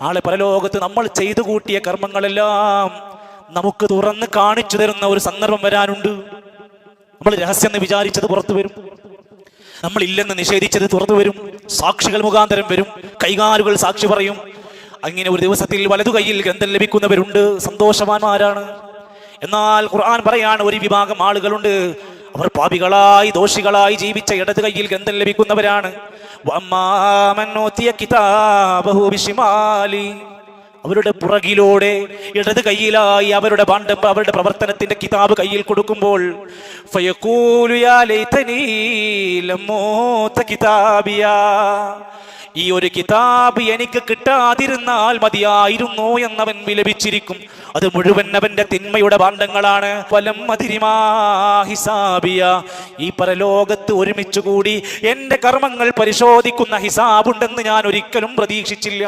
നാളെ പരലോകത്ത് നമ്മൾ ചെയ്തു കൂട്ടിയ കർമ്മങ്ങളെല്ലാം നമുക്ക് തുറന്ന് കാണിച്ചു തരുന്ന ഒരു സന്ദർഭം വരാനുണ്ട്. നമ്മൾ രഹസ്യം എന്ന് വിചാരിച്ചത് പുറത്തു വരും, നമ്മൾ ഇല്ലെന്ന് നിഷേധിച്ചത് തുറന്നു വരും, സാക്ഷികൾ മുഖാന്തരം വരും, കൈകാലുകൾ സാക്ഷി പറയും. അങ്ങനെ ഒരു ദിവസത്തിൽ വലതു കൈയിൽ ഗ്രന്ഥം ലഭിക്കുന്നവരുണ്ട്, സന്തോഷവാന്മാരാണ്. എന്നാൽ ഖുർആൻ പറയാണ്, ഒരു വിഭാഗം ആളുകളുണ്ട്, അവർ പാപികളായി ദോഷികളായി ജീവിച്ച ഇടത് കൈയിൽ ഗ്രന്ഥം ലഭിക്കുന്നവരാണ്. അവരുടെ പുറകിലൂടെ ഇടത് കൈയിലായി അവരുടെ അവരുടെ പ്രവർത്തനത്തിന്റെ കിതാബ് കയ്യിൽ കൊടുക്കുമ്പോൾ ഈ ഒരു കിതാബ് എനിക്ക് കിട്ടാതിരുന്നാൽ മതിയായിരുന്നു എന്നവൻ വിലപിച്ചിരിക്കും. അത് മുഴുവൻ അവന്റെ തിന്മയുടെ ഭാണ്ഡങ്ങളാണ്. ഫലം ഹിസാബിയ, ഈ പരലോകത്ത് ഒരുമിച്ചുകൂടി എന്റെ കർമ്മങ്ങൾ പരിശോധിക്കുന്ന ഹിസാബുണ്ടെന്ന് ഞാൻ ഒരിക്കലും പ്രതീക്ഷിച്ചില്ല.